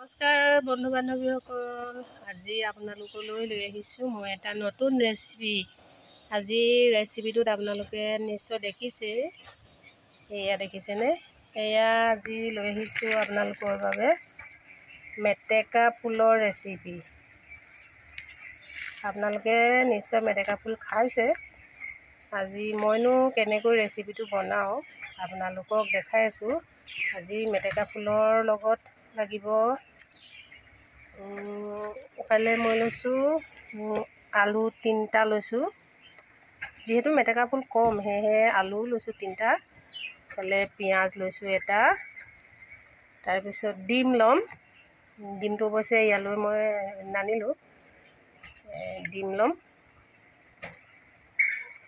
নমস্কাৰ বন্ধু বান্ধৱীসকল, আজি আপোনালোকলৈ লৈ আহিছোঁ মই এটা নতুন ৰেচিপি। আজিৰ ৰেচিপিটোত আপোনালোকে নিশ্চয় দেখিছে, এয়া দেখিছেনে? এয়া আজি লৈ আহিছোঁ আপোনালোকৰ বাবে মেটেকা ফুলৰ ৰেচিপি। আপোনালোকে নিশ্চয় মেটেকা ফুল খাইছে। আজি মইনো কেনেকৈ ৰেচিপিটো বনাওঁ আপোনালোকক দেখাই আছোঁ। আজি মেটেকা ফুলৰ লগত লাগিব ইফালে মই লৈছোঁ আলু 3টা লৈছোঁ। যিহেতু মেটেকা ফুল কম সেয়েহে আলু লৈছোঁ 3টা। ইফালে পিঁয়াজ লৈছোঁ এটা, তাৰপিছত ডিম ল'ম। ডিমটো অৱশ্যে ইয়ালৈ মই নানিলোঁ, ডিম ল'ম।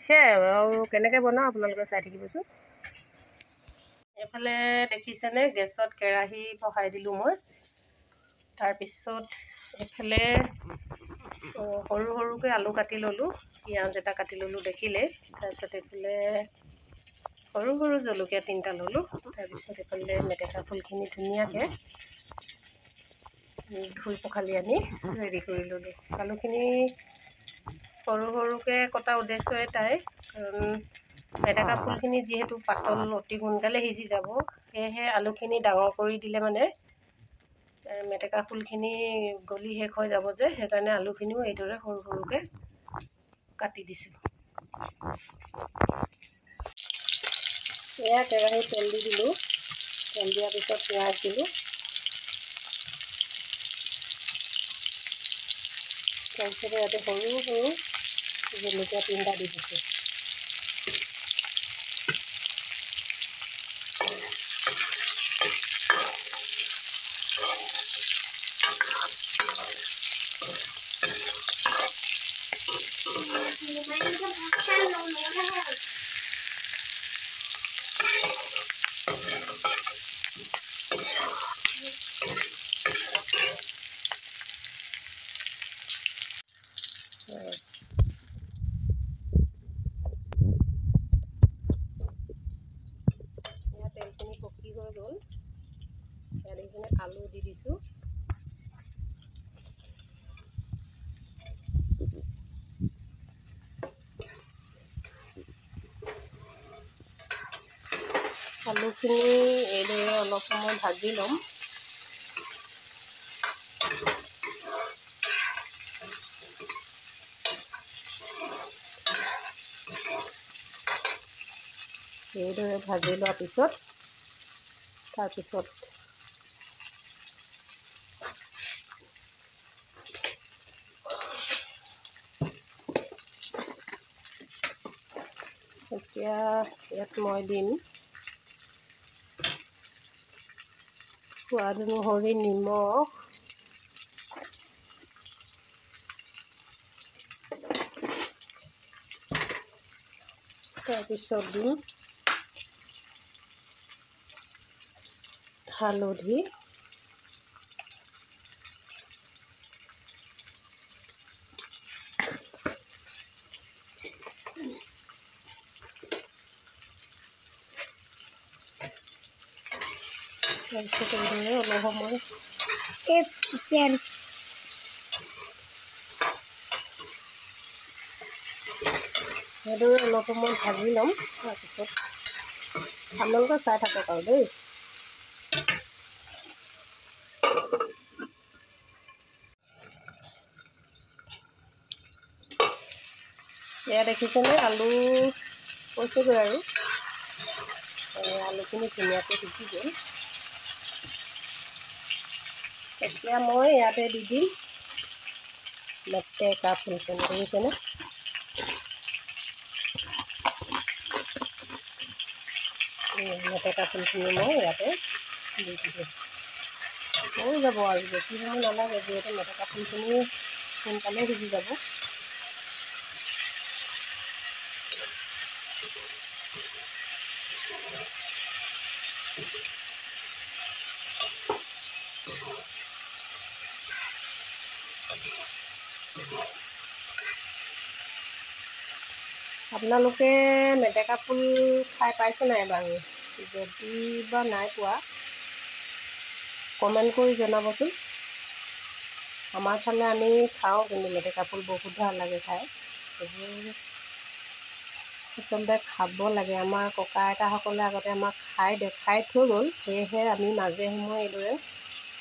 সেয়াই আৰু কেনেকৈ বনাওঁ আপোনালোকে চাই থাকিবচোন। এইফালে দেখিছেনে, গেছত কেৰাহী বহাই দিলোঁ মই। তাৰপিছত এইফালে সৰু সৰুকৈ আলু কাটি ল'লোঁ, পিঁয়াজ এটা কাটি ল'লোঁ দেখিলে। তাৰপিছত এইফালে সৰু সৰু জলকীয়া 3টা ল'লোঁ। তাৰপিছত এইফালে মেটেকা ফুলখিনি ধুনীয়াকৈ ধুই পখালি আনি ৰেডি কৰি ল'লোঁ। আলুখিনি সৰু সৰুকৈ কটা উদ্দেশ্য এটাই, কাৰণ মেটেকা ফুলখিনি যিহেতু পাতল অতি সোনকালে সিজি যাব, সেয়েহে আলুখিনি ডাঙৰ কৰি দিলে মানে মেটেকা ফুলখিনি গলি শেষ হৈ যাব যে, সেইকাৰণে আলুখিনিও এইদৰে সৰু সৰুকৈ কাটি দিছোঁ। এয়া কেৰাহীত তেল দি দিলোঁ। তেল দিয়াৰ পিছত পিঁয়াজ দিলোঁ। তাৰপিছত ইয়াতে সৰু সৰু জলকীয়া 3টা দি দিছোঁ। তেলখিনি পকি হৈ গ'ল। ইয়াত এইখিনি আলু দি দিছোঁ। আলুখিনি এইদৰে অলপ সময় ভাজি ল'ম। এইদৰে ভাজি লোৱাৰ পিছত তাৰপিছত এতিয়া ইয়াত মই দিম সোৱাদ অনুসৰি নিমখ, তাৰপিছত দিম হালধি, তাৰপিছত এইদৰে অলপ সময় সেইদৰে অলপ সময় ভাজি ল'ম। তাৰপিছত আপোনালোকে চাই থাকক আৰু দেই। এয়া দেখিছেনে, আলু কৈছেগৈ আৰু আলুখিনি ধুনীয়াকৈ সিজি গ'ল। এতিয়া মই ইয়াতে দি দিম মেটেকা ফুলখিনি। দেখিছেনে? মেটেকা ফুলখিনি মই ইয়াতে দি দিলোঁ। হৈ যাব আৰু বেছি সময় নালাগে, যিহেতু মেটেকা ফুলখিনি সোনকালে সিজি যাব। আপোনালোকে মেটেকা ফুল খাই পাইছে নাই বাৰু? যদি বা নাই পোৱা, কমেণ্ট কৰি জনাবচোন। আমাৰ ফালে আমি খাওঁ, কিন্তু মেটেকা ফুল বহুত ভাল লাগে খাই। এইবোৰ আচলতে খাব লাগে। আমাৰ ককা আইতাসকলে আগতে আমাক দেখাই থৈ গ'ল, সেয়েহে আমি মাজে সময়ে এইদৰে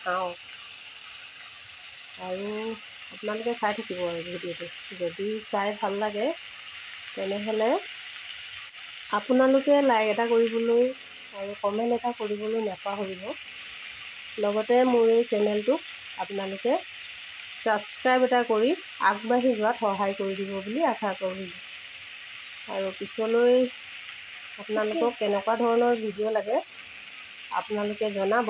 খাওঁ। আৰু আপোনালোকে চাই থাকিব আৰু ভিডিঅ'টো। যদি চাই ভাল লাগে তেনেহ'লে আপোনালোকে লাইক এটা কৰিবলৈ আৰু কমেণ্ট এটা কৰিবলৈ নাপাহৰিব। লগতে মোৰ এই চেনেলটোক আপোনালোকে ছাবস্ক্ৰাইব এটা কৰি আগবাঢ়ি যোৱাত সহায় কৰি দিব বুলি আশা কৰিলোঁ। আৰু পিছলৈ আপোনালোকক কেনেকুৱা ধৰণৰ ভিডিঅ' লাগে আপোনালোকে জনাব।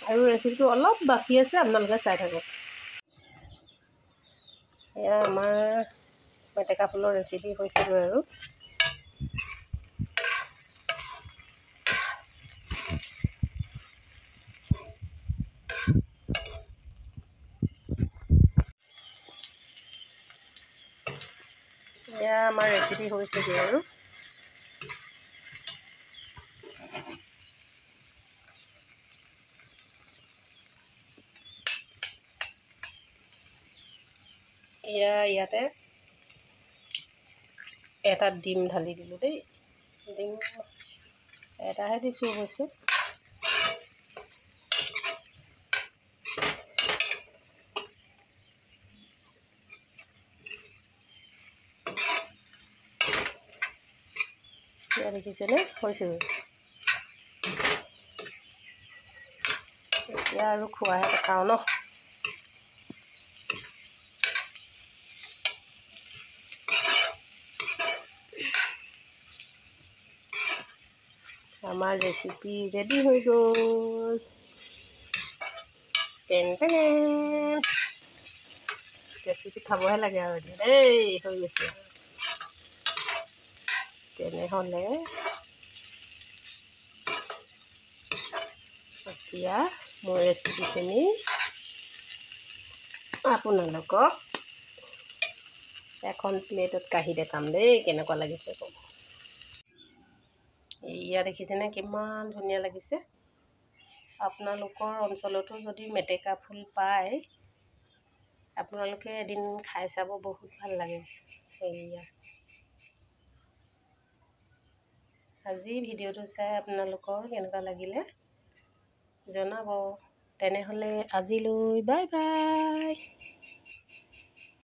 আৰু ৰেচিপিটো অলপ বাকী আছে, আপোনালোকে চাই থাকক। এয়া আমাৰ মেটেকা ফুলৰ ৰেচিপি হৈছেগৈ আৰু। এয়া আমাৰ ৰেচিপি হৈছেগৈ আৰু। ইয়াতে এটা ডিম ঢালি দিলোঁ দেই। ডিম এটাহে দিছোঁ অৱশ্যে। এয়া দেখিছেনে, হৈছেগৈ। এতিয়া আৰু খোৱাহে কথা ন। আমাৰ ৰেচিপি ৰেডি হৈ গ'ল। ৰেচিপি খাবহে লাগে আৰু এতিয়া দেই, হৈ গৈছে। তেনেহ'লে এতিয়া মোৰ ৰেচিপিখিনি আপোনালোকক এখন প্লেটত কাঢ়ি দেখাম দেই, কেনেকুৱা লাগিছে ক'ব। এয়া দেখিছেনে কিমান ধুনীয়া লাগিছে। আপোনালোকৰ অঞ্চলতো যদি মেটেকা ফুল পায়, আপোনালোকে এদিন খাই চাব, বহুত ভাল লাগে। এয়া আজি ভিডিঅ'টো চাই আপোনালোকৰ কেনেকুৱা লাগিলে জনাব। তেনেহ'লে আজিলৈ বাই বাই।